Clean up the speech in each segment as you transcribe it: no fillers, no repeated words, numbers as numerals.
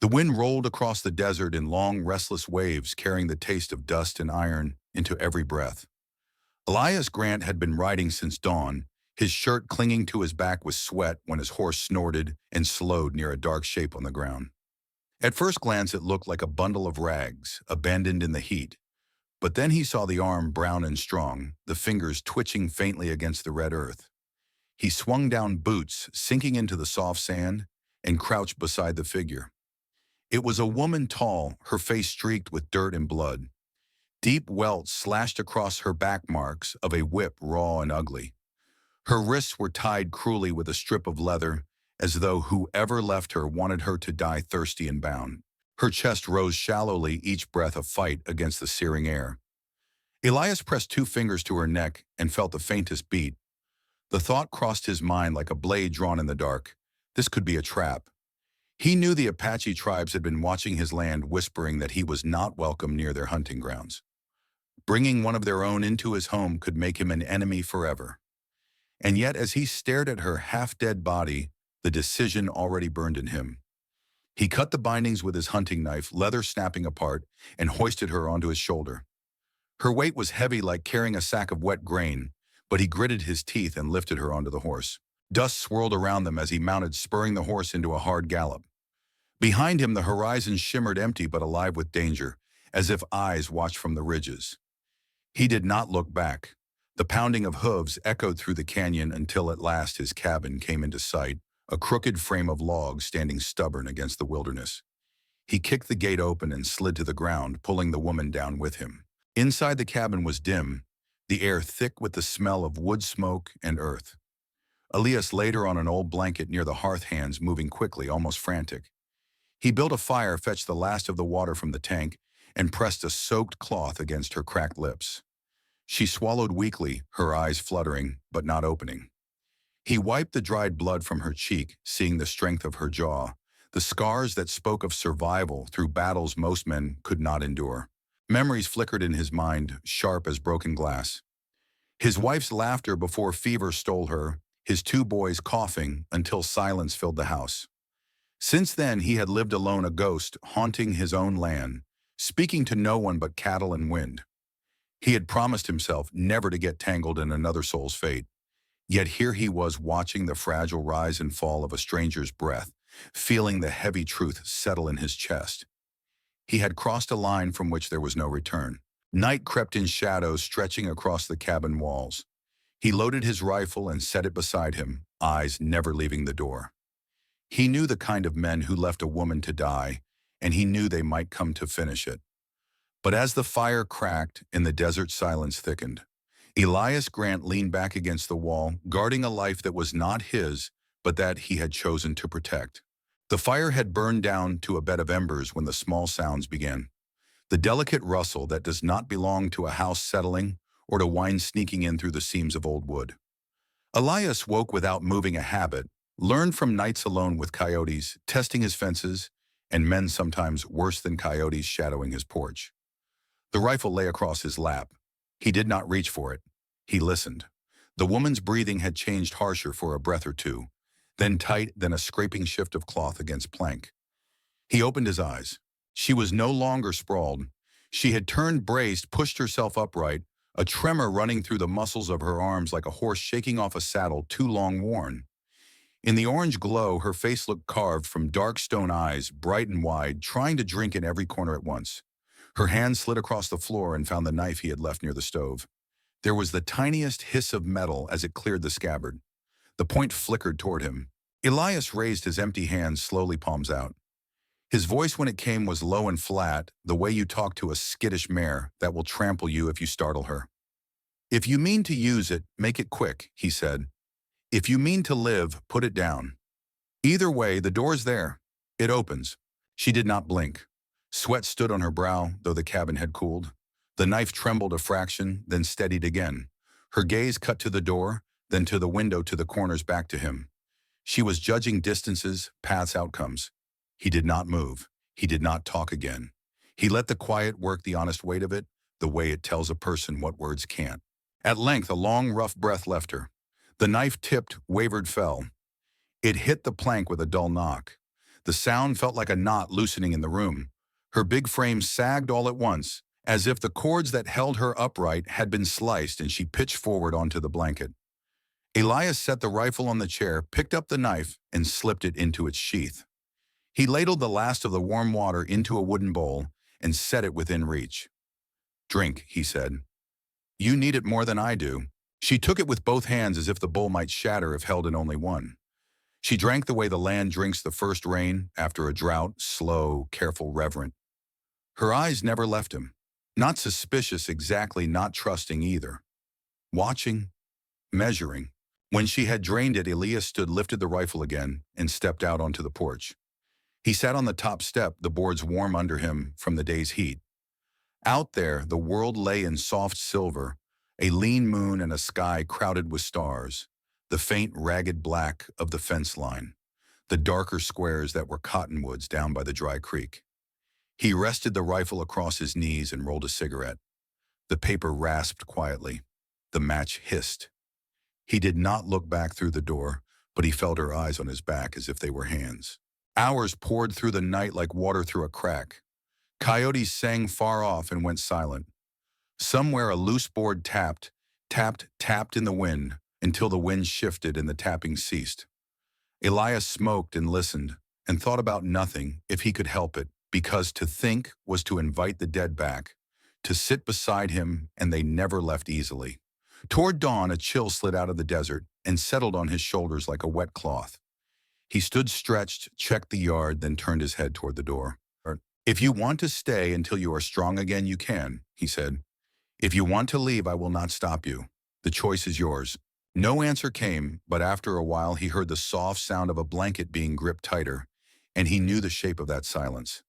The wind rolled across the desert in long, restless waves, carrying the taste of dust and iron into every breath. Elias Grant had been riding since dawn, his shirt clinging to his back with sweat when his horse snorted and slowed near a dark shape on the ground. At first glance, it looked like a bundle of rags, abandoned in the heat. But then he saw the arm brown and strong, the fingers twitching faintly against the red earth. He swung down boots, sinking into the soft sand, and crouched beside the figure. It was a woman tall, her face streaked with dirt and blood. Deep welts slashed across her back marks of a whip raw and ugly. Her wrists were tied cruelly with a strip of leather, as though whoever left her wanted her to die thirsty and bound. Her chest rose shallowly, each breath a fight against the searing air. Elias pressed two fingers to her neck and felt the faintest beat. The thought crossed his mind like a blade drawn in the dark. This could be a trap. He knew the Apache tribes had been watching his land, whispering that he was not welcome near their hunting grounds. Bringing one of their own into his home could make him an enemy forever. And yet, as he stared at her half-dead body, the decision already burned in him. He cut the bindings with his hunting knife, leather snapping apart, and hoisted her onto his shoulder. Her weight was heavy like carrying a sack of wet grain, but he gritted his teeth and lifted her onto the horse. Dust swirled around them as he mounted, spurring the horse into a hard gallop. Behind him, the horizon shimmered empty but alive with danger, as if eyes watched from the ridges. He did not look back. The pounding of hooves echoed through the canyon until at last his cabin came into sight, a crooked frame of logs standing stubborn against the wilderness. He kicked the gate open and slid to the ground, pulling the woman down with him. Inside the cabin was dim, the air thick with the smell of wood smoke and earth. Elias laid her on an old blanket near the hearth, hands moving quickly, almost frantic. He built a fire, fetched the last of the water from the tank, and pressed a soaked cloth against her cracked lips. She swallowed weakly, her eyes fluttering, but not opening. He wiped the dried blood from her cheek, seeing the strength of her jaw, the scars that spoke of survival through battles most men could not endure. Memories flickered in his mind, sharp as broken glass. His wife's laughter before fever stole her, his two boys coughing until silence filled the house. Since then, he had lived alone, a ghost, haunting his own land, speaking to no one but cattle and wind. He had promised himself never to get tangled in another soul's fate. Yet here he was, watching the fragile rise and fall of a stranger's breath, feeling the heavy truth settle in his chest. He had crossed a line from which there was no return. Night crept in shadows, stretching across the cabin walls. He loaded his rifle and set it beside him, eyes never leaving the door. He knew the kind of men who left a woman to die, and he knew they might come to finish it. But as the fire cracked and the desert silence thickened, Elias Grant leaned back against the wall, guarding a life that was not his, but that he had chosen to protect. The fire had burned down to a bed of embers when the small sounds began. The delicate rustle that does not belong to a house settling or to wine sneaking in through the seams of old wood. Elias woke without moving, a habit, learned from nights alone with coyotes, testing his fences, and men sometimes worse than coyotes shadowing his porch. The rifle lay across his lap. He did not reach for it. He listened. The woman's breathing had changed, harsher for a breath or two, then tight, then a scraping shift of cloth against plank. He opened his eyes. She was no longer sprawled. She had turned, braced, pushed herself upright, a tremor running through the muscles of her arms like a horse shaking off a saddle too long worn. In the orange glow, her face looked carved from dark stone eyes, bright and wide, trying to drink in every corner at once. Her hand slid across the floor and found the knife he had left near the stove. There was the tiniest hiss of metal as it cleared the scabbard. The point flickered toward him. Elias raised his empty hands slowly, palms out. His voice, when it came, was low and flat, the way you talk to a skittish mare that will trample you if you startle her. "If you mean to use it, make it quick," he said. "If you mean to live, put it down. Either way, the door's there. It opens." She did not blink. Sweat stood on her brow, though the cabin had cooled. The knife trembled a fraction, then steadied again. Her gaze cut to the door, then to the window, to the corners, back to him. She was judging distances, paths, outcomes. He did not move. He did not talk again. He let the quiet work the honest weight of it, the way it tells a person what words can't. At length, a long, rough breath left her. The knife tipped, wavered, fell. It hit the plank with a dull knock. The sound felt like a knot loosening in the room. Her big frame sagged all at once, as if the cords that held her upright had been sliced, and she pitched forward onto the blanket. Elias set the rifle on the chair, picked up the knife, and slipped it into its sheath. He ladled the last of the warm water into a wooden bowl and set it within reach. "Drink," he said. "You need it more than I do." She took it with both hands as if the bowl might shatter if held in only one. She drank the way the land drinks the first rain after a drought, slow, careful, reverent. Her eyes never left him. Not suspicious exactly, not trusting either. Watching, measuring. When she had drained it, Elias lifted the rifle again, and stepped out onto the porch. He sat on the top step, the boards warm under him from the day's heat. Out there, the world lay in soft silver, a lean moon and a sky crowded with stars, the faint, ragged black of the fence line, the darker squares that were cottonwoods down by the dry creek. He rested the rifle across his knees and rolled a cigarette. The paper rasped quietly. The match hissed. He did not look back through the door, but he felt her eyes on his back as if they were hands. Hours poured through the night like water through a crack. Coyotes sang far off and went silent. Somewhere a loose board tapped, tapped, tapped in the wind until the wind shifted and the tapping ceased. Elias smoked and listened and thought about nothing if he could help it, because to think was to invite the dead back, to sit beside him, and they never left easily. Toward dawn, a chill slid out of the desert and settled on his shoulders like a wet cloth. He stood stretched, checked the yard, then turned his head toward the door. "If you want to stay until you are strong again, you can," he said. "If you want to leave, I will not stop you. The choice is yours." No answer came, but after a while he heard the soft sound of a blanket being gripped tighter, and he knew the shape of that silence.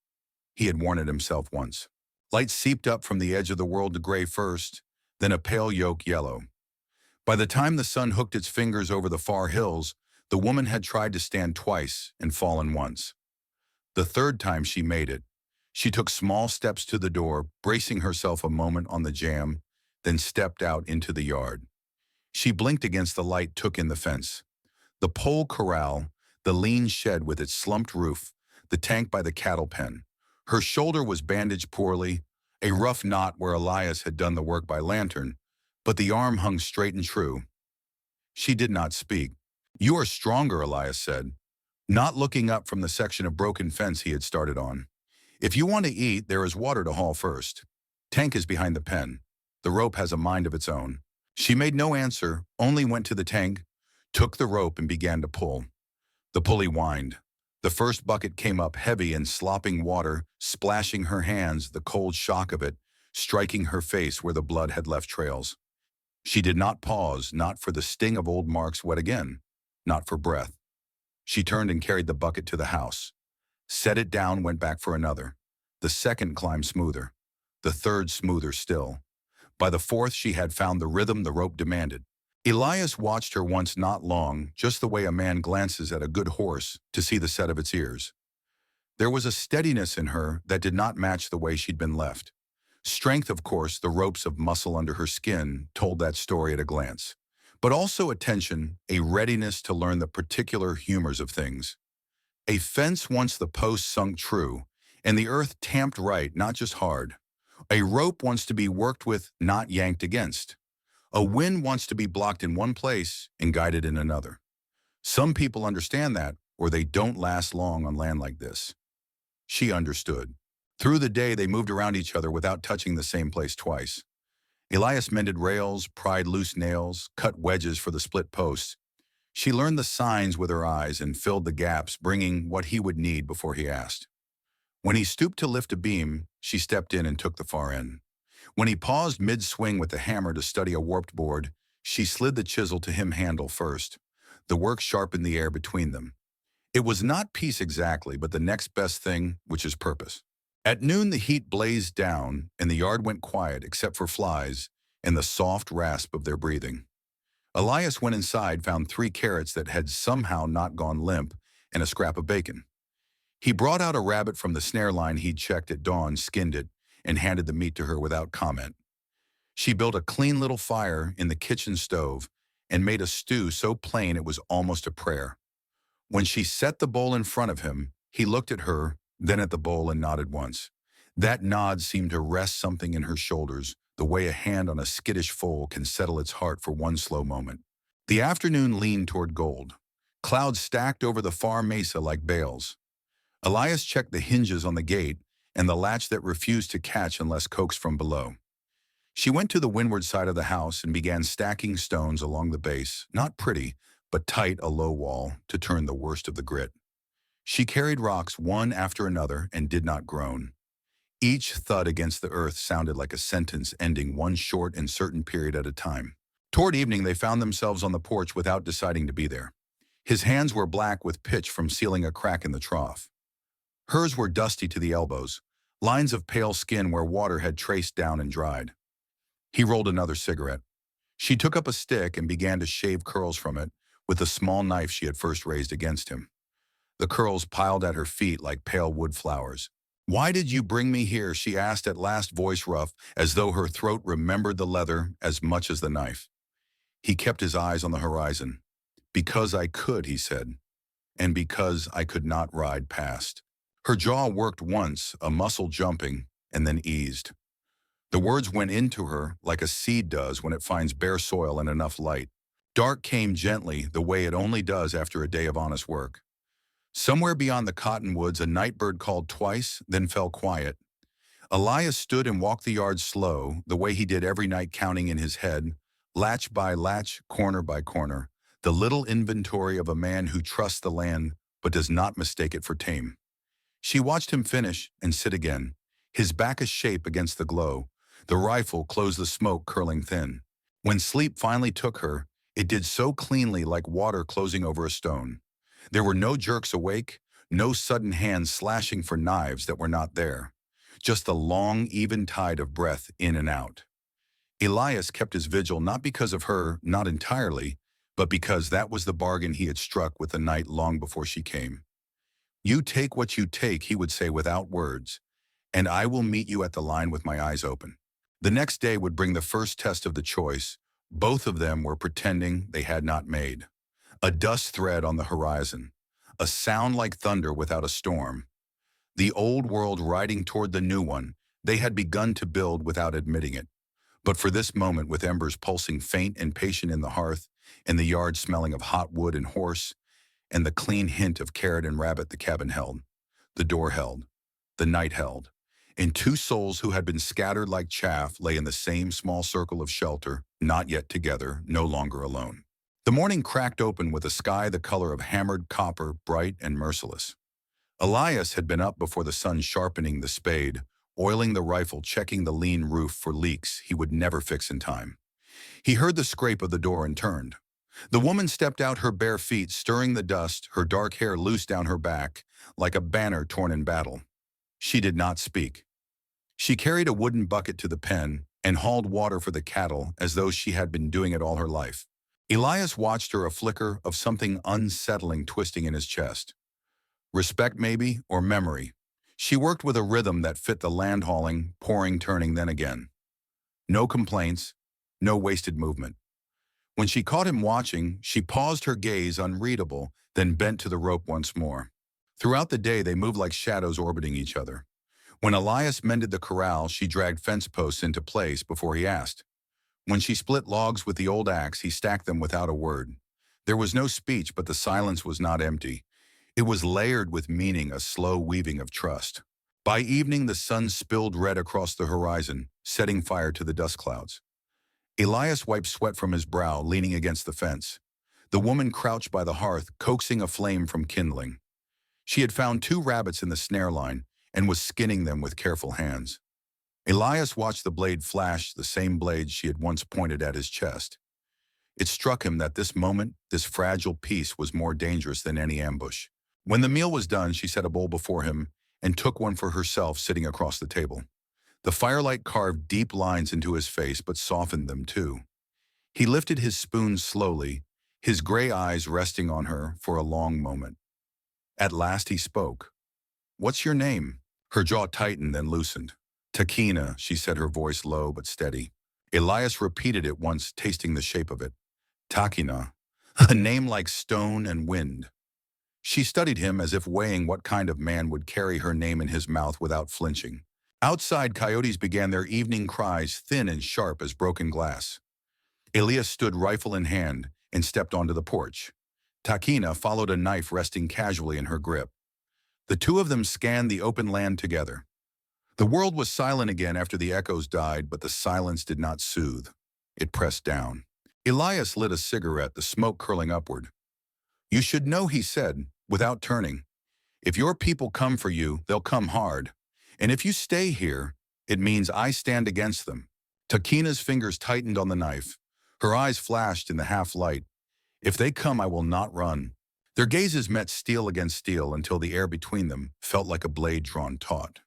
He had worn it himself once. Light seeped up from the edge of the world to gray first, then a pale yolk yellow. By the time the sun hooked its fingers over the far hills, the woman had tried to stand twice and fallen once. The third time she made it. She took small steps to the door, bracing herself a moment on the jamb, then stepped out into the yard. She blinked against the light, took in the fence. The pole corral, the lean shed with its slumped roof, the tank by the cattle pen. Her shoulder was bandaged poorly, a rough knot where Elias had done the work by lantern, but the arm hung straight and true. She did not speak. "You are stronger," Elias said, not looking up from the section of broken fence he had started on. "If you want to eat, there is water to haul first. Tank is behind the pen. The rope has a mind of its own." She made no answer, only went to the tank, took the rope, and began to pull. The pulley whined. The first bucket came up heavy and slopping water, splashing her hands, the cold shock of it, striking her face where the blood had left trails. She did not pause, not for the sting of old marks wet again, not for breath. She turned and carried the bucket to the house. Set it down, went back for another. The second climbed smoother. The third smoother still. By the fourth, she had found the rhythm the rope demanded. Elias watched her once, not long, just the way a man glances at a good horse to see the set of its ears. There was a steadiness in her that did not match the way she'd been left. Strength, of course, the ropes of muscle under her skin told that story at a glance. But also attention, a readiness to learn the particular humors of things. A fence once the post sunk true, and the earth tamped right, not just hard. A rope wants to be worked with, not yanked against. A wind wants to be blocked in one place and guided in another. Some people understand that, or they don't last long on land like this. She understood. Through the day, they moved around each other without touching the same place twice. Elias mended rails, pried loose nails, cut wedges for the split posts. She learned the signs with her eyes and filled the gaps, bringing what he would need before he asked. When he stooped to lift a beam, she stepped in and took the far end. When he paused mid-swing with the hammer to study a warped board, she slid the chisel to him handle first. The work sharpened the air between them. It was not peace exactly, but the next best thing, which is purpose. At noon, the heat blazed down, and the yard went quiet except for flies and the soft rasp of their breathing. Elias went inside, found 3 carrots that had somehow not gone limp, and a scrap of bacon. He brought out a rabbit from the snare line he'd checked at dawn, skinned it, and handed the meat to her without comment. She built a clean little fire in the kitchen stove and made a stew so plain it was almost a prayer. When she set the bowl in front of him, He looked at her, then at the bowl and nodded once. That nod seemed to rest something in her shoulders, the way a hand on a skittish foal can settle its heart for one slow moment. The afternoon leaned toward gold. Clouds stacked over the far mesa like bales. Elias checked the hinges on the gate and the latch that refused to catch unless coaxed from below. She went to the windward side of the house and began stacking stones along the base, not pretty, but tight a low wall, to turn the worst of the grit. She carried rocks one after another and did not groan. Each thud against the earth sounded like a sentence ending one short and certain period at a time. Toward evening, they found themselves on the porch without deciding to be there. His hands were black with pitch from sealing a crack in the trough. Hers were dusty to the elbows, lines of pale skin where water had traced down and dried. He rolled another cigarette. She took up a stick and began to shave curls from it with the small knife she had first raised against him. The curls piled at her feet like pale wood flowers. "Why did you bring me here?" she asked at last, voice rough, as though her throat remembered the leather as much as the knife. He kept his eyes on the horizon. "Because I could," he said, "and because I could not ride past." Her jaw worked once, a muscle jumping, and then eased. The words went into her like a seed does when it finds bare soil and enough light. Dark came gently, the way it only does after a day of honest work. Somewhere beyond the cottonwoods, a nightbird called twice, then fell quiet. Elias stood and walked the yard slow, the way he did every night, counting in his head, latch by latch, corner by corner, the little inventory of a man who trusts the land but does not mistake it for tame. She watched him finish and sit again, his back a shape against the glow, the rifle close, the smoke curling thin. When sleep finally took her, it did so cleanly, like water closing over a stone. There were no jerks awake, no sudden hands slashing for knives that were not there. Just the long, even tide of breath in and out. Elias kept his vigil not because of her, not entirely, but because that was the bargain he had struck with the night long before she came. "You take what you take," he would say without words, "and I will meet you at the line with my eyes open." The next day would bring the first test of the choice. Both of them were pretending they had not made. A dust thread on the horizon, a sound like thunder without a storm. The old world riding toward the new one they had begun to build without admitting it. But for this moment, with embers pulsing faint and patient in the hearth, and the yard smelling of hot wood and horse, and the clean hint of carrot and rabbit, the cabin held. The door held. The night held. And two souls who had been scattered like chaff lay in the same small circle of shelter, not yet together, no longer alone. The morning cracked open with a sky the color of hammered copper, bright and merciless. Elias had been up before the sun, sharpening the spade, oiling the rifle, checking the lean roof for leaks he would never fix in time. He heard the scrape of the door and turned. The woman stepped out, her bare feet stirring the dust, her dark hair loose down her back, like a banner torn in battle. She did not speak. She carried a wooden bucket to the pen and hauled water for the cattle as though she had been doing it all her life. Elias watched her, a flicker of something unsettling twisting in his chest. Respect maybe, or memory. She worked with a rhythm that fit the land hauling, pouring, turning, then again. No complaints, no wasted movement. When she caught him watching, she paused, her gaze unreadable, then bent to the rope once more. Throughout the day, they moved like shadows orbiting each other. When Elias mended the corral, she dragged fence posts into place before he asked. When she split logs with the old axe, he stacked them without a word. There was no speech, but the silence was not empty. It was layered with meaning, a slow weaving of trust. By evening, the sun spilled red across the horizon, setting fire to the dust clouds. Elias wiped sweat from his brow, leaning against the fence. The woman crouched by the hearth, coaxing a flame from kindling. She had found 2 rabbits in the snare line and was skinning them with careful hands. Elias watched the blade flash, the same blade she had once pointed at his chest. It struck him that this moment, this fragile piece, was more dangerous than any ambush. When the meal was done, she set a bowl before him and took one for herself, sitting across the table. The firelight carved deep lines into his face, but softened them too. He lifted his spoon slowly, his gray eyes resting on her for a long moment. At last he spoke. "What's your name?" Her jaw tightened, then loosened. "Takina," she said, her voice low but steady. Elias repeated it once, tasting the shape of it. "Takina, a name like stone and wind." She studied him as if weighing what kind of man would carry her name in his mouth without flinching. Outside, coyotes began their evening cries, thin and sharp as broken glass. Elias stood rifle in hand and stepped onto the porch. Takina followed, a knife resting casually in her grip. The two of them scanned the open land together. The world was silent again after the echoes died, but the silence did not soothe. It pressed down. Elias lit a cigarette, the smoke curling upward. "You should know," he said, without turning. "If your people come for you, they'll come hard. And if you stay here, it means I stand against them." Takina's fingers tightened on the knife. Her eyes flashed in the half-light. "If they come, I will not run." Their gazes met steel against steel until the air between them felt like a blade drawn taut.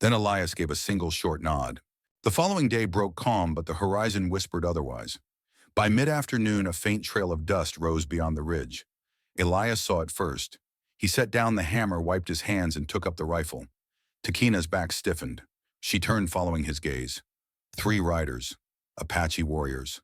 Then Elias gave a single short nod. The following day broke calm, but the horizon whispered otherwise. By mid-afternoon, a faint trail of dust rose beyond the ridge. Elias saw it first. He set down the hammer, wiped his hands, and took up the rifle. Takina's back stiffened. She turned, following his gaze. 3 riders, Apache warriors.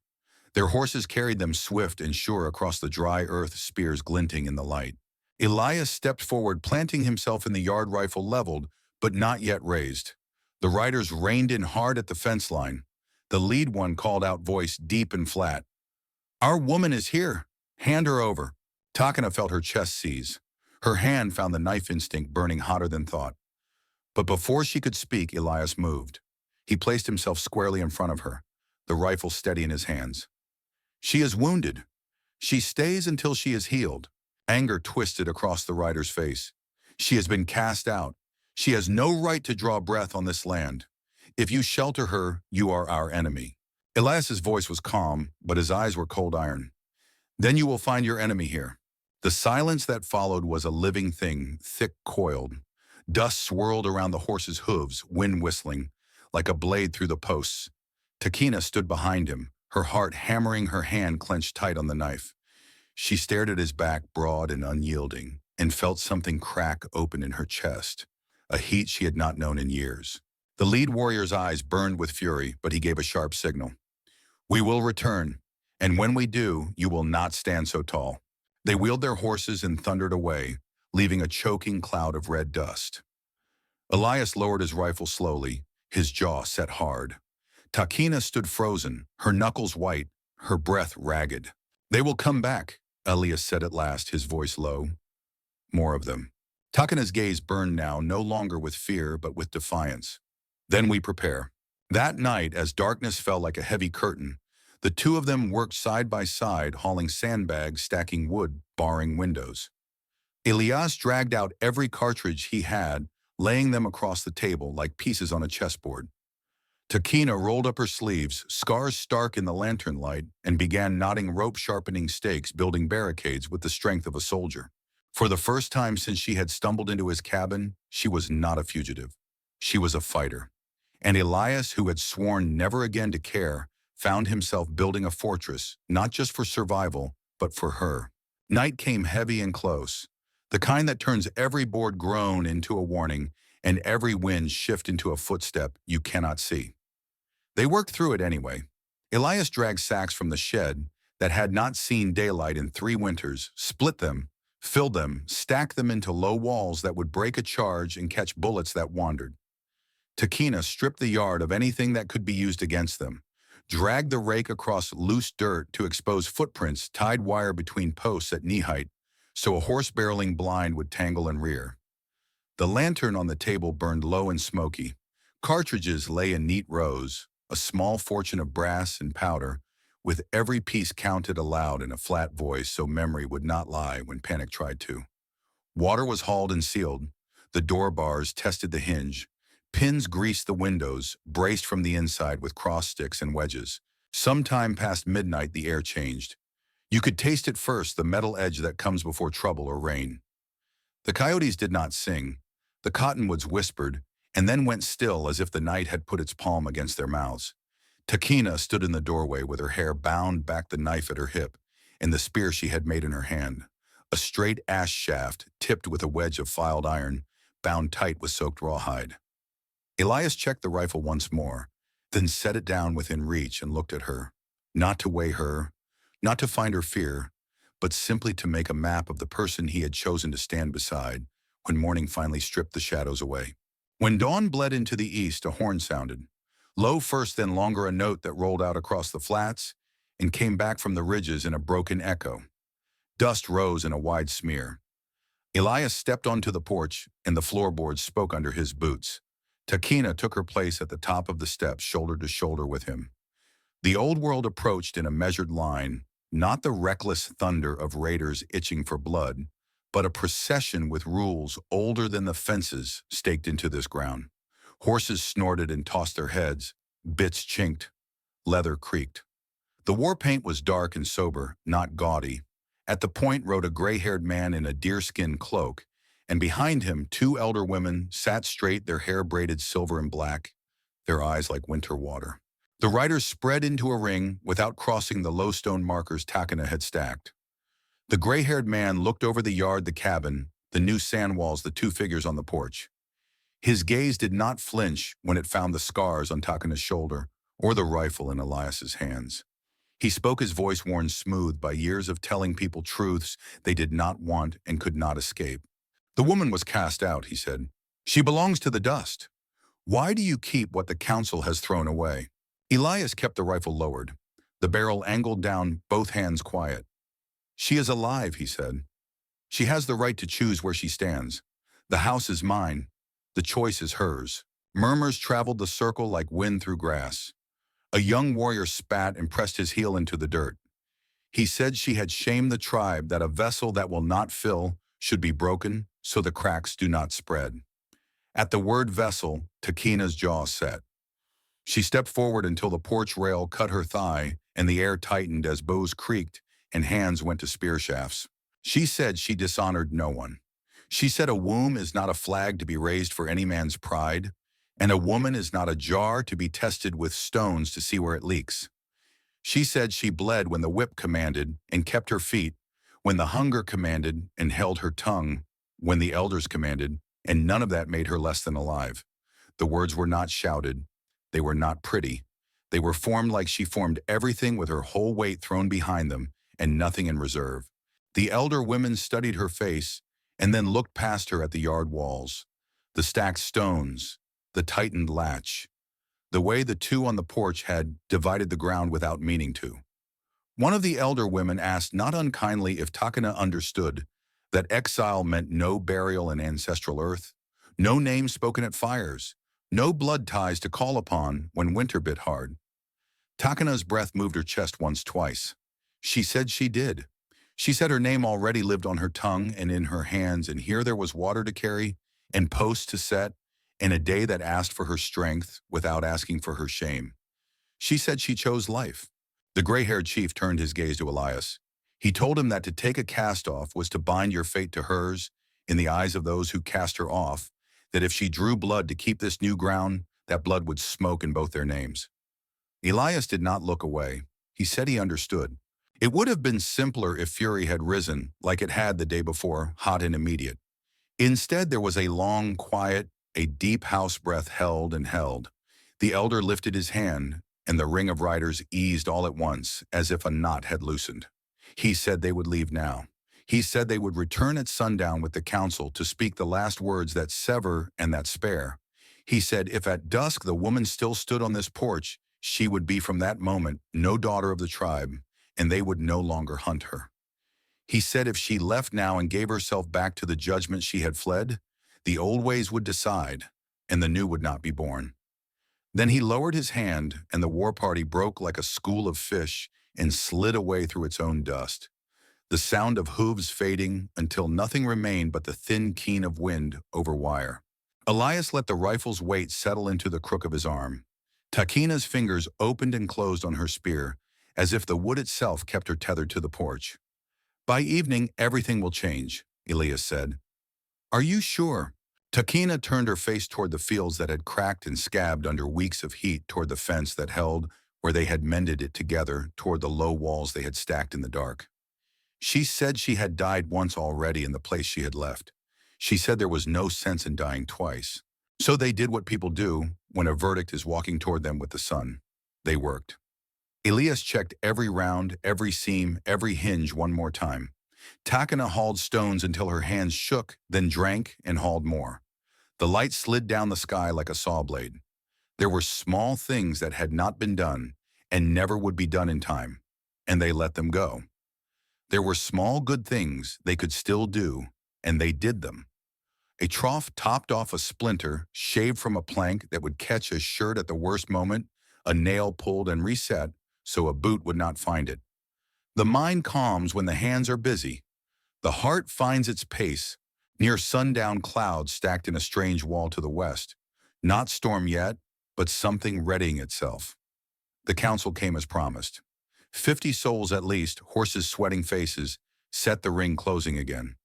Their horses carried them swift and sure across the dry earth, spears glinting in the light. Elias stepped forward, planting himself in the yard, rifle leveled, but not yet raised. The riders reined in hard at the fence line. The lead one called out, voice deep and flat, "Our woman is here. Hand her over." Takina felt her chest seize. Her hand found the knife instinct burning hotter than thought. But before she could speak, Elias moved. He placed himself squarely in front of her, the rifle steady in his hands. "She is wounded. She stays until she is healed." Anger twisted across the rider's face. "She has been cast out. She has no right to draw breath on this land. If you shelter her, you are our enemy." Elias's voice was calm, but his eyes were cold iron. "Then you will find your enemy here." The silence that followed was a living thing, thick coiled. Dust swirled around the horse's hooves, wind whistling, like a blade through the posts. Takina stood behind him, her heart hammering, her hand clenched tight on the knife. She stared at his back, broad and unyielding, and felt something crack open in her chest, a heat she had not known in years. The lead warrior's eyes burned with fury, but he gave a sharp signal. "We will return, and when we do, you will not stand so tall." They wheeled their horses and thundered away, leaving a choking cloud of red dust. Elias lowered his rifle slowly, his jaw set hard. Takina stood frozen, her knuckles white, her breath ragged. "They will come back," Elias said at last, his voice low. "More of them." Takina's gaze burned now, no longer with fear, but with defiance. "Then we prepare." That night, as darkness fell like a heavy curtain, the two of them worked side by side, hauling sandbags, stacking wood, barring windows. Elias dragged out every cartridge he had, laying them across the table like pieces on a chessboard. Takina rolled up her sleeves, scars stark in the lantern light, and began knotting rope-sharpening stakes, building barricades with the strength of a soldier. For the first time since she had stumbled into his cabin, she was not a fugitive. She was a fighter. And Elias, who had sworn never again to care, found himself building a fortress, not just for survival, but for her. Night came heavy and close, the kind that turns every board groan into a warning and every wind shift into a footstep you cannot see. They worked through it anyway. Elias dragged sacks from the shed that had not seen daylight in 3 winters, split them, filled them, stacked them into low walls that would break a charge and catch bullets that wandered. Takina stripped the yard of anything that could be used against them, dragged the rake across loose dirt to expose footprints, tied wire between posts at knee height so a horse-barreling blind would tangle and rear. The lantern on the table burned low and smoky. Cartridges lay in neat rows, a small fortune of brass and powder, with every piece counted aloud in a flat voice so memory would not lie when panic tried to. Water was hauled and sealed. The door bars tested the hinge. Pins greased the windows, braced from the inside with cross sticks and wedges. Sometime past midnight, the air changed. You could taste it first, the metal edge that comes before trouble or rain. The coyotes did not sing. The cottonwoods whispered, and then went still as if the night had put its palm against their mouths. Takina stood in the doorway with her hair bound back, the knife at her hip, and the spear she had made in her hand. A straight ash shaft, tipped with a wedge of filed iron, bound tight with soaked rawhide. Elias checked the rifle once more, then set it down within reach and looked at her. Not to weigh her, not to find her fear, but simply to make a map of the person he had chosen to stand beside when morning finally stripped the shadows away. When dawn bled into the east, a horn sounded. Low first, then longer, a note that rolled out across the flats and came back from the ridges in a broken echo. Dust rose in a wide smear. Elias stepped onto the porch, and the floorboards spoke under his boots. Takina took her place at the top of the steps, shoulder to shoulder with him. The old world approached in a measured line, not the reckless thunder of raiders itching for blood, but a procession with rules older than the fences staked into this ground. Horses snorted and tossed their heads, bits chinked, leather creaked. The war paint was dark and sober, not gaudy. At the point rode a gray-haired man in a deerskin cloak, and behind him 2 elder women sat straight, their hair braided silver and black, their eyes like winter water. The riders spread into a ring without crossing the low stone markers Takina had stacked. The gray-haired man looked over the yard, the cabin, the new sand walls, the 2 figures on the porch. His gaze did not flinch when it found the scars on Takina's shoulder or the rifle in Elias's hands. He spoke, his voice worn smooth by years of telling people truths they did not want and could not escape. "The woman was cast out," he said. "She belongs to the dust. Why do you keep what the council has thrown away?" Elias kept the rifle lowered, the barrel angled down, both hands quiet. "She is alive," he said. "She has the right to choose where she stands. The house is mine. The choice is hers." Murmurs traveled the circle like wind through grass. A young warrior spat and pressed his heel into the dirt. He said she had shamed the tribe, that a vessel that will not fill should be broken so the cracks do not spread. At the word vessel, Takina's jaw set. She stepped forward until the porch rail cut her thigh and the air tightened as bows creaked and hands went to spear shafts. She said she dishonored no one. She said a womb is not a flag to be raised for any man's pride, and a woman is not a jar to be tested with stones to see where it leaks. She said she bled when the whip commanded and kept her feet, when the hunger commanded and held her tongue, when the elders commanded, and none of that made her less than alive. The words were not shouted. They were not pretty. They were formed like she formed everything, with her whole weight thrown behind them and nothing in reserve. The elder women studied her face and then looked past her at the yard walls, the stacked stones, the tightened latch, the way the 2 on the porch had divided the ground without meaning to. One of the elder women asked, not unkindly, if Takina understood that exile meant no burial in ancestral earth, no name spoken at fires, no blood ties to call upon when winter bit hard. Takina's breath moved her chest once, twice. She said she did. She said her name already lived on her tongue and in her hands, and here there was water to carry and posts to set, and a day that asked for her strength without asking for her shame. She said she chose life. The gray-haired chief turned his gaze to Elias. He told him that to take a cast-off was to bind your fate to hers in the eyes of those who cast her off, that if she drew blood to keep this new ground, that blood would smoke in both their names. Elias did not look away. He said he understood. It would have been simpler if fury had risen, like it had the day before, hot and immediate. Instead, there was a long, quiet, a deep house breath held and held. The elder lifted his hand, and the ring of riders eased all at once, as if a knot had loosened. He said they would leave now. He said they would return at sundown with the council to speak the last words that sever and that spare. He said if at dusk the woman still stood on this porch, she would be from that moment no daughter of the tribe, and they would no longer hunt her. He said if she left now and gave herself back to the judgment she had fled, the old ways would decide, and the new would not be born. Then he lowered his hand, and the war party broke like a school of fish and slid away through its own dust, the sound of hooves fading until nothing remained but the thin keen of wind over wire. Elias let the rifle's weight settle into the crook of his arm. Takina's fingers opened and closed on her spear, as if the wood itself kept her tethered to the porch. "By evening, everything will change," Elias said. "Are you sure?" Takina turned her face toward the fields that had cracked and scabbed under weeks of heat, toward the fence that held where they had mended it together, toward the low walls they had stacked in the dark. She said she had died once already in the place she had left. She said there was no sense in dying twice. So they did what people do when a verdict is walking toward them with the sun. They worked. Elias checked every round, every seam, every hinge one more time. Takana hauled stones until her hands shook, then drank and hauled more. The light slid down the sky like a saw blade. There were small things that had not been done and never would be done in time, and they let them go. There were small good things they could still do, and they did them. A trough topped off a splinter, shaved from a plank that would catch a shirt at the worst moment, a nail pulled and reset so a boot would not find it. The mind calms when the hands are busy. The heart finds its pace, near sundown clouds stacked in a strange wall to the west. Not storm yet, but something readying itself. The council came as promised. 50 souls at least, horses' sweating faces, set the ring closing again.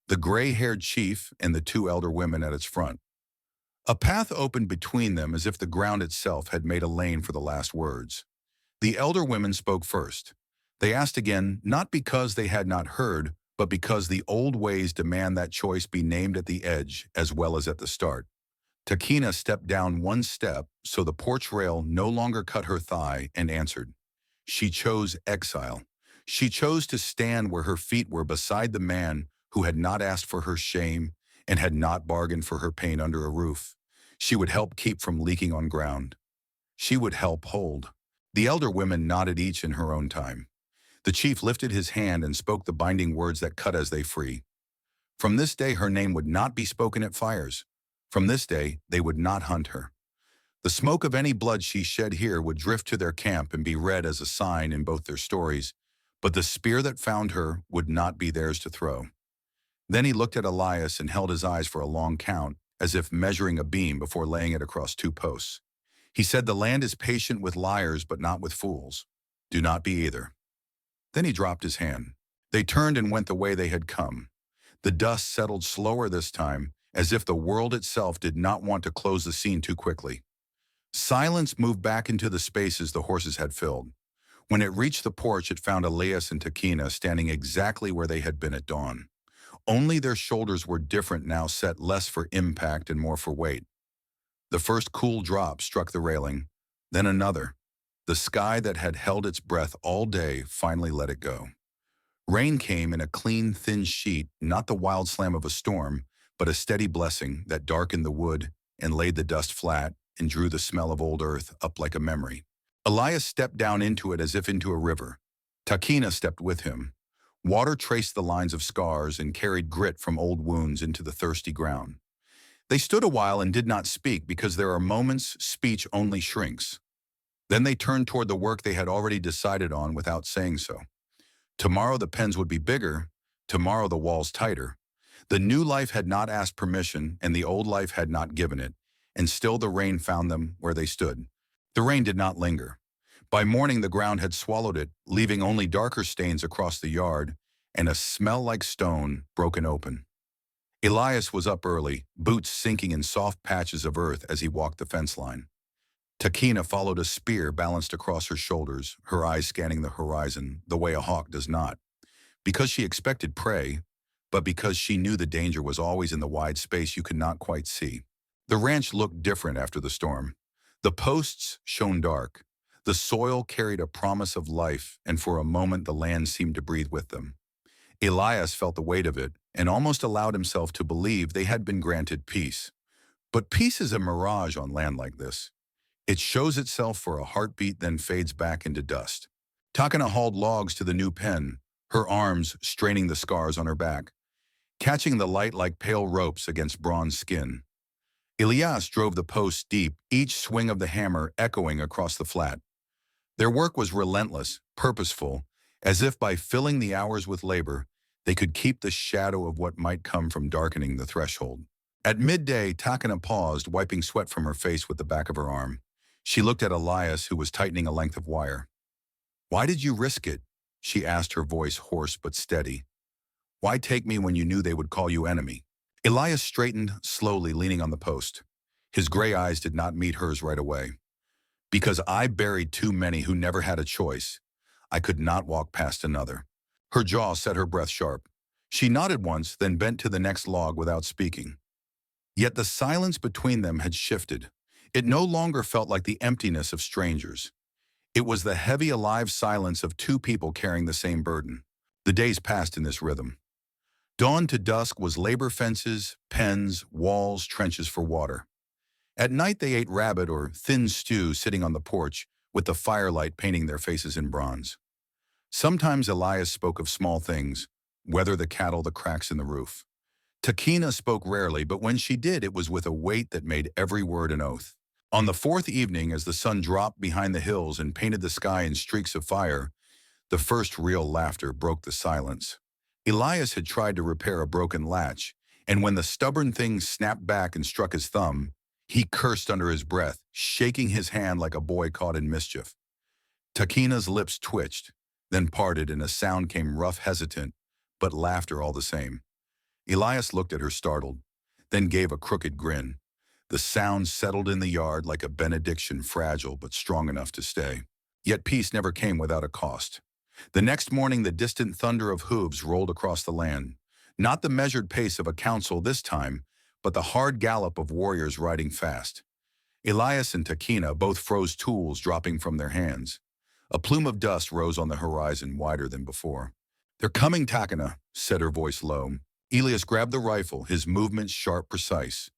The gray-haired chief and the two elder women at its front. A path opened between them as if the ground itself had made a lane for the last words. The elder women spoke first. They asked again, not because they had not heard, but because the old ways demand that choice be named at the edge as well as at the start. Takina stepped down one step so the porch rail no longer cut her thigh and answered. She chose exile. She chose to stand where her feet were beside the man who had not asked for her shame and had not bargained for her pain under a roof. She would help keep from leaking on ground. She would help hold. The elder women nodded each in her own time. The chief lifted his hand and spoke the binding words that cut as they free. From this day her name would not be spoken at fires. From this day they would not hunt her. The smoke of any blood she shed here would drift to their camp and be read as a sign in both their stories, but the spear that found her would not be theirs to throw. Then he looked at Elias and held his eyes for a long count, as if measuring a beam before laying it across two posts. He said, "The land is patient with liars, but not with fools. Do not be either." Then he dropped his hand. They turned and went the way they had come. The dust settled slower this time, as if the world itself did not want to close the scene too quickly. Silence moved back into the spaces the horses had filled. When it reached the porch, it found Elias and Takina standing exactly where they had been at dawn. Only their shoulders were different now, set less for impact and more for weight. The first cool drop struck the railing, then another. The sky that had held its breath all day finally let it go. Rain came in a clean, thin sheet, not the wild slam of a storm, but a steady blessing that darkened the wood and laid the dust flat and drew the smell of old earth up like a memory. Elias stepped down into it as if into a river. Takina stepped with him. Water traced the lines of scars and carried grit from old wounds into the thirsty ground. They stood a while and did not speak because there are moments speech only shrinks. Then they turned toward the work they had already decided on without saying so. Tomorrow the pens would be bigger, tomorrow the walls tighter. The new life had not asked permission and the old life had not given it, and still the rain found them where they stood. The rain did not linger. By morning the ground had swallowed it, leaving only darker stains across the yard and a smell like stone broken open. Elias was up early, boots sinking in soft patches of earth as he walked the fence line. Takina followed a spear balanced across her shoulders, her eyes scanning the horizon, the way a hawk does not. Because she expected prey, but because she knew the danger was always in the wide space you could not quite see. The ranch looked different after the storm. The posts shone dark. The soil carried a promise of life, and for a moment the land seemed to breathe with them. Elias felt the weight of it and almost allowed himself to believe they had been granted peace. But peace is a mirage on land like this. It shows itself for a heartbeat, then fades back into dust. Takina hauled logs to the new pen, her arms straining the scars on her back, catching the light like pale ropes against bronze skin. Elias drove the posts deep, each swing of the hammer echoing across the flat. Their work was relentless, purposeful, as if by filling the hours with labor, they could keep the shadow of what might come from darkening the threshold. At midday, Takina paused, wiping sweat from her face with the back of her arm. She looked at Elias, who was tightening a length of wire. "Why did you risk it?" she asked, her voice hoarse but steady. "Why take me when you knew they would call you enemy?" Elias straightened, slowly leaning on the post. His gray eyes did not meet hers right away. "Because I buried too many who never had a choice. I could not walk past another." Her jaw set her breath sharp. She nodded once, then bent to the next log without speaking. Yet the silence between them had shifted. It no longer felt like the emptiness of strangers. It was the heavy, alive silence of two people carrying the same burden. The days passed in this rhythm. Dawn to dusk was labor fences, pens, walls, trenches for water. At night they ate rabbit or thin stew sitting on the porch with the firelight painting their faces in bronze. Sometimes Elias spoke of small things, whether the cattle, the cracks in the roof. Takina spoke rarely, but when she did, it was with a weight that made every word an oath. On the fourth evening, as the sun dropped behind the hills and painted the sky in streaks of fire, the first real laughter broke the silence. Elias had tried to repair a broken latch, and when the stubborn thing snapped back and struck his thumb, he cursed under his breath, shaking his hand like a boy caught in mischief. Takina's lips twitched, then parted, and a sound came rough, hesitant, but laughter all the same. Elias looked at her startled, then gave a crooked grin. The sound settled in the yard like a benediction, fragile but strong enough to stay. Yet peace never came without a cost. The next morning the distant thunder of hooves rolled across the land. Not the measured pace of a council this time, but the hard gallop of warriors riding fast. Elias and Takina both froze, tools dropping from their hands. A plume of dust rose on the horizon, wider than before. "They're coming, Takina," said her voice low. Elias grabbed the rifle, his movements sharp, precise.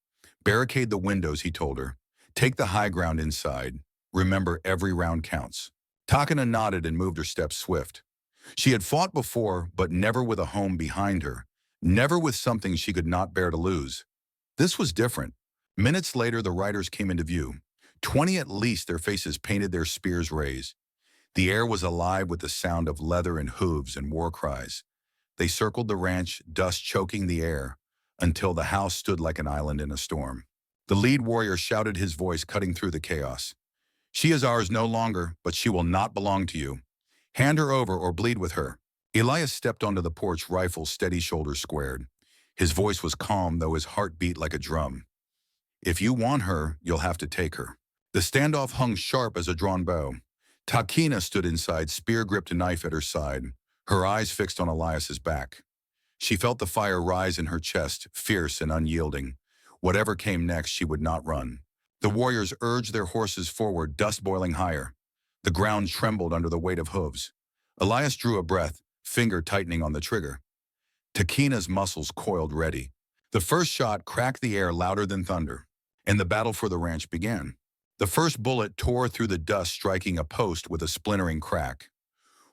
"Barricade the windows," he told her. "Take the high ground inside. Remember, every round counts." Takina nodded and moved her steps swift. She had fought before, but never with a home behind her, never with something she could not bear to lose. This was different. Minutes later, the riders came into view. 20 at least, their faces painted, their spears raised. The air was alive with the sound of leather and hooves and war cries. They circled the ranch, dust choking the air, until the house stood like an island in a storm. The lead warrior shouted, his voice cutting through the chaos. "She is ours no longer, but she will not belong to you. Hand her over or bleed with her." Elias stepped onto the porch, rifle steady, shoulders squared. His voice was calm, though his heart beat like a drum. "If you want her, you'll have to take her." The standoff hung sharp as a drawn bow. Takina stood inside, spear gripped, a knife at her side, her eyes fixed on Elias's back. She felt the fire rise in her chest, fierce and unyielding. Whatever came next, she would not run. The warriors urged their horses forward, dust boiling higher. The ground trembled under the weight of hooves. Elias drew a breath, finger tightening on the trigger. Takina's muscles coiled ready. The first shot cracked the air louder than thunder, and the battle for the ranch began. The first bullet tore through the dust, striking a post with a splintering crack.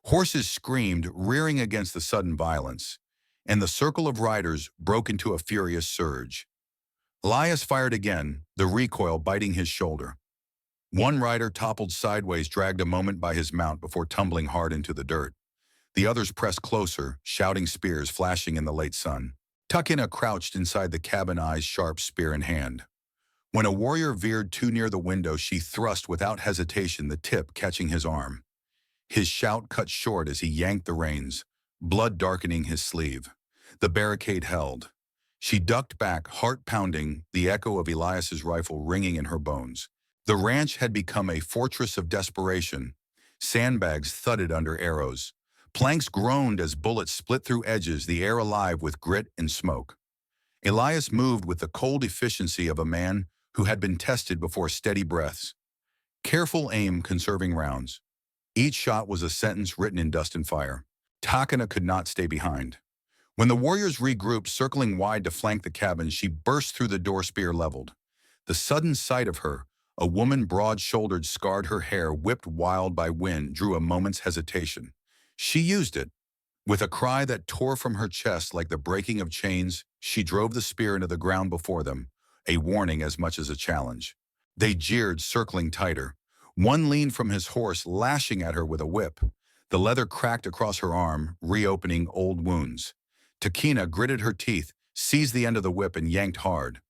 Horses screamed, rearing against the sudden violence, and the circle of riders broke into a furious surge. Elias fired again, the recoil biting his shoulder. One rider toppled sideways, dragged a moment by his mount before tumbling hard into the dirt. The others pressed closer, shouting, spears flashing in the late sun. Takina crouched inside the cabin, eyes sharp, spear in hand. When a warrior veered too near the window, she thrust without hesitation, the tip catching his arm. His shout cut short as he yanked the reins, blood darkening his sleeve. The barricade held. She ducked back, heart pounding, the echo of Elias's rifle ringing in her bones. The ranch had become a fortress of desperation. Sandbags thudded under arrows. Planks groaned as bullets split through edges, the air alive with grit and smoke. Elias moved with the cold efficiency of a man who had been tested before, steady breaths. Careful aim, conserving rounds. Each shot was a sentence written in dust and fire. Takina could not stay behind. When the warriors regrouped, circling wide to flank the cabin, she burst through the door, spear leveled. The sudden sight of her, a woman broad-shouldered, scarred, her hair whipped wild by wind, drew a moment's hesitation. She used it. With a cry that tore from her chest like the breaking of chains, she drove the spear into the ground before them, a warning as much as a challenge. They jeered, circling tighter. One leaned from his horse, lashing at her with a whip. The leather cracked across her arm, reopening old wounds. Takina gritted her teeth, seized the end of the whip, and yanked hard.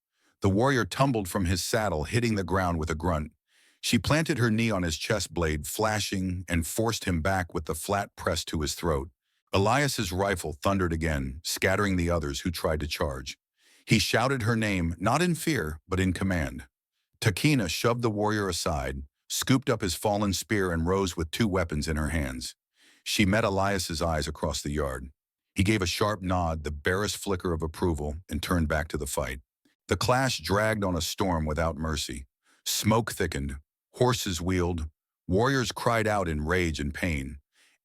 The warrior tumbled from his saddle, hitting the ground with a grunt. She planted her knee on his chest blade, flashing, and forced him back with the flat pressed to his throat. Elias's rifle thundered again, scattering the others who tried to charge. He shouted her name, not in fear, but in command. Takina shoved the warrior aside, scooped up his fallen spear, and rose with two weapons in her hands. She met Elias's eyes across the yard. He gave a sharp nod, the barest flicker of approval, and turned back to the fight. The clash dragged on, a storm without mercy. Smoke thickened, horses wheeled, Warriors cried out in rage and pain.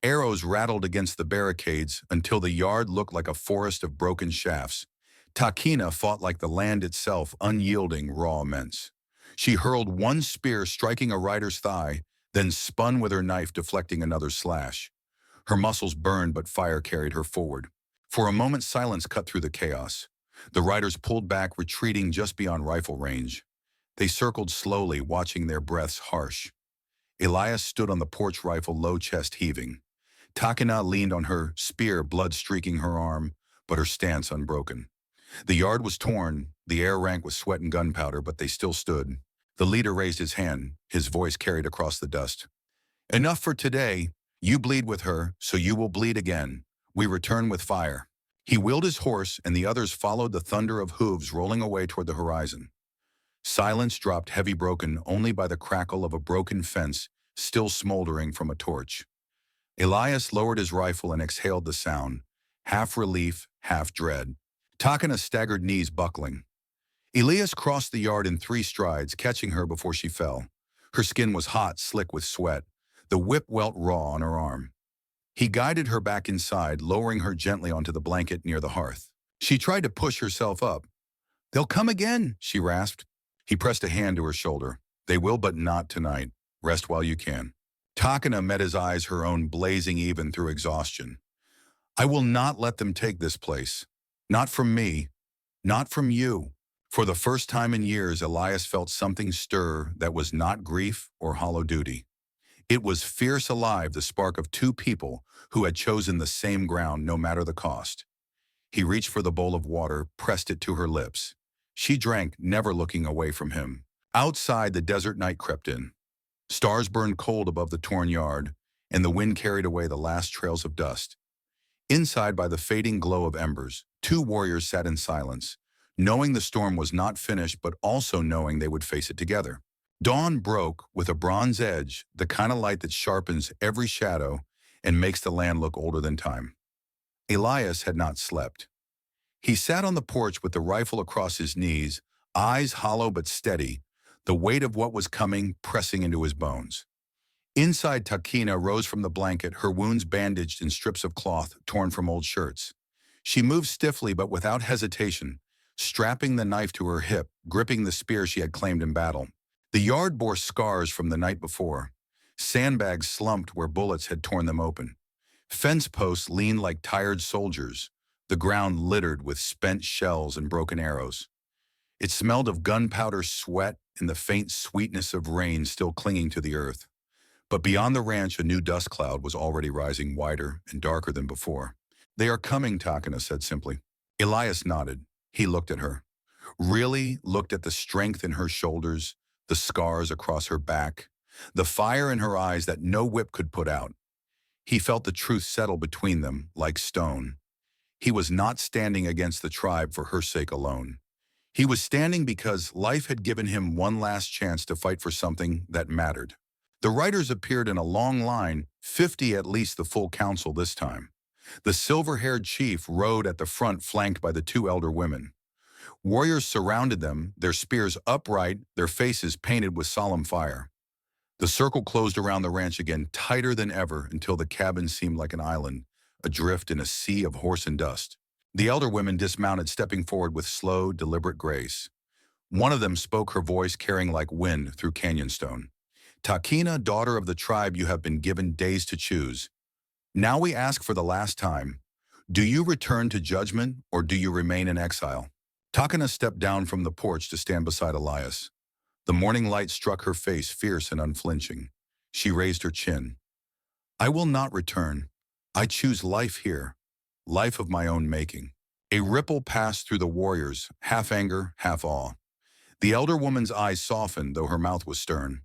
Arrows rattled against the barricades until the yard looked like a forest of broken shafts. Takina fought like the land itself, unyielding, raw, immense. She hurled one spear, striking a rider's thigh, then spun with her knife, deflecting another slash. Her muscles burned, but fire carried her forward. For a moment, silence cut through the chaos. The riders pulled back, retreating just beyond rifle range. They circled slowly, watching their breaths harsh. Elias stood on the porch, rifle low, chest heaving. Takina leaned on her, spear, blood streaking her arm, but her stance unbroken. The yard was torn, the air rank with sweat and gunpowder, but they still stood. The leader raised his hand, his voice carried across the dust. Enough for today. You bleed with her, so you will bleed again. We return with fire. He wheeled his horse, and the others followed the thunder of hooves rolling away toward the horizon. Silence dropped, heavy, broken only by the crackle of a broken fence still smoldering from a torch. Elias lowered his rifle and exhaled the sound, half relief, half dread. Takina staggered, knees buckling. Elias crossed the yard in 3 strides, catching her before she fell. Her skin was hot, slick with sweat. The whip welt raw on her arm. He guided her back inside, lowering her gently onto the blanket near the hearth. She tried to push herself up. "They'll come again," she rasped. He pressed a hand to her shoulder. "They will, but not tonight. Rest while you can." Takina met his eyes, her own blazing even through exhaustion. "I will not let them take this place. Not from me. Not from you." For the first time in years, Elias felt something stir that was not grief or hollow duty. It was fierce, alive, the spark of 2 people who had chosen the same ground no matter the cost. He reached for the bowl of water, pressed it to her lips. She drank, never looking away from him. Outside, the desert night crept in. Stars burned cold above the torn yard, and the wind carried away the last trails of dust. Inside, by the fading glow of embers, 2 warriors sat in silence, knowing the storm was not finished, but also knowing they would face it together. Dawn broke with a bronze edge, the kind of light that sharpens every shadow and makes the land look older than time. Elias had not slept. He sat on the porch with the rifle across his knees, eyes hollow but steady, the weight of what was coming pressing into his bones. Inside, Takina rose from the blanket, her wounds bandaged in strips of cloth torn from old shirts. She moved stiffly but without hesitation, strapping the knife to her hip, gripping the spear she had claimed in battle. The yard bore scars from the night before. Sandbags slumped where bullets had torn them open. Fence posts leaned like tired soldiers, the ground littered with spent shells and broken arrows. It smelled of gunpowder, sweat, and the faint sweetness of rain still clinging to the earth. But beyond the ranch, a new dust cloud was already rising, wider and darker than before. "They are coming," Takina said simply. Elias nodded. He looked at her. Really looked at the strength in her shoulders, the scars across her back, the fire in her eyes that no whip could put out. He felt the truth settle between them like stone. He was not standing against the tribe for her sake alone. He was standing because life had given him one last chance to fight for something that mattered. The riders appeared in a long line, 50 at least, the full council this time. The silver-haired chief rode at the front, flanked by the 2 elder women. Warriors surrounded them, their spears upright, their faces painted with solemn fire. The circle closed around the ranch again, tighter than ever, until the cabin seemed like an island, adrift in a sea of horse and dust. The elder women dismounted, stepping forward with slow, deliberate grace. One of them spoke, her voice carrying like wind through canyon stone. "Takina, daughter of the tribe, you have been given days to choose. Now we ask for the last time. Do you return to judgment, or do you remain in exile?" Takina stepped down from the porch to stand beside Elias. The morning light struck her face, fierce and unflinching. She raised her chin. "I will not return. I choose life here, life of my own making." A ripple passed through the warriors, half anger, half awe. The elder woman's eyes softened, though her mouth was stern.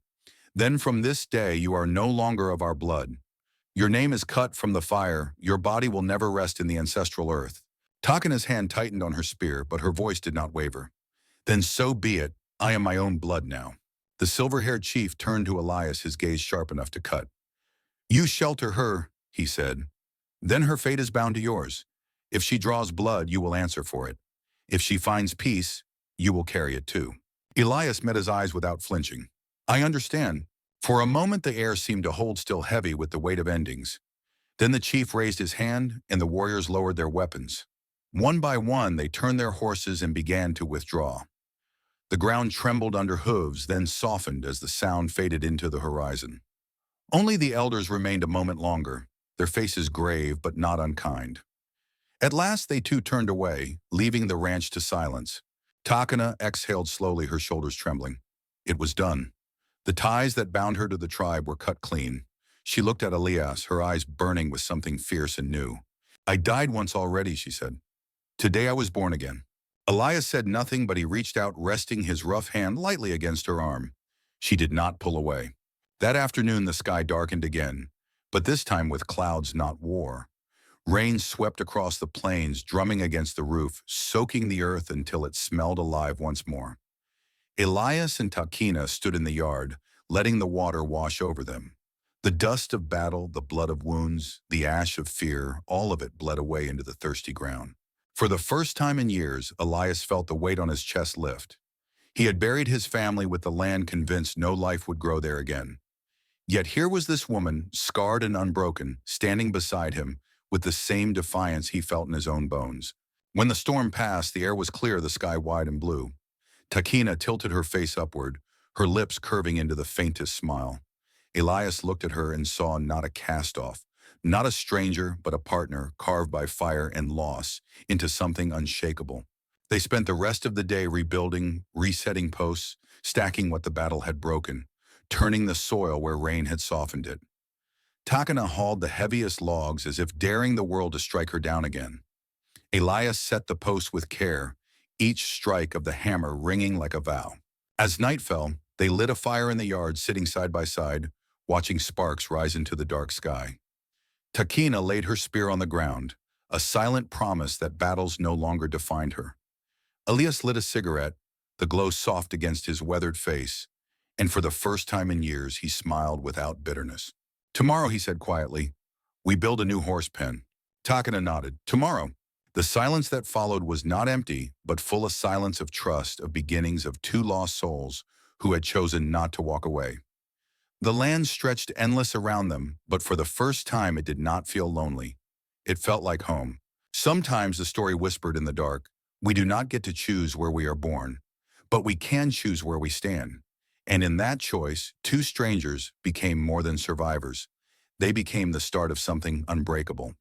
"Then from this day you are no longer of our blood. Your name is cut from the fire, your body will never rest in the ancestral earth." Takina's hand tightened on her spear, but her voice did not waver. "Then so be it. I am my own blood now." The silver-haired chief turned to Elias, his gaze sharp enough to cut. "You shelter her," he said. "Then her fate is bound to yours. If she draws blood, you will answer for it. If she finds peace, you will carry it too." Elias met his eyes without flinching. "I understand. For a moment, the air seemed to hold still heavy with the weight of endings. Then the chief raised his hand, and the warriors lowered their weapons. One by one, they turned their horses and began to withdraw. The ground trembled under hooves, then softened as the sound faded into the horizon. Only the elders remained a moment longer, their faces grave but not unkind. At last they too turned away, leaving the ranch to silence. Takana exhaled slowly, her shoulders trembling. It was done. The ties that bound her to the tribe were cut clean. She looked at Elias, her eyes burning with something fierce and new. "I died once already," she said. "Today I was born again." Elias said nothing, but he reached out, resting his rough hand lightly against her arm. She did not pull away. That afternoon the sky darkened again, but this time with clouds, not war. Rain swept across the plains, drumming against the roof, soaking the earth until it smelled alive once more. Elias and Takina stood in the yard, letting the water wash over them. The dust of battle, the blood of wounds, the ash of fear, all of it bled away into the thirsty ground. For the first time in years, Elias felt the weight on his chest lift. He had buried his family with the land, convinced no life would grow there again. Yet here was this woman, scarred and unbroken, standing beside him with the same defiance he felt in his own bones. When the storm passed, the air was clear, the sky wide and blue. Takina tilted her face upward, her lips curving into the faintest smile. Elias looked at her and saw not a cast-off, not a stranger, but a partner carved by fire and loss into something unshakable. They spent the rest of the day rebuilding, resetting posts, stacking what the battle had broken, turning the soil where rain had softened it. Takana hauled the heaviest logs as if daring the world to strike her down again. Elias set the posts with care, each strike of the hammer ringing like a vow. As night fell, they lit a fire in the yard, sitting side by side, watching sparks rise into the dark sky. Takina laid her spear on the ground, a silent promise that battles no longer defined her. Elias lit a cigarette, the glow soft against his weathered face, and for the first time in years he smiled without bitterness. "Tomorrow," he said quietly, "we build a new horse pen." Takana nodded. "Tomorrow." The silence that followed was not empty, but full of silence of trust, of beginnings of two lost souls who had chosen not to walk away. The land stretched endless around them, but for the first time it did not feel lonely. It felt like home. Sometimes the story whispered in the dark, "We do not get to choose where we are born, but we can choose where we stand." And in that choice, two strangers became more than survivors. They became the start of something unbreakable.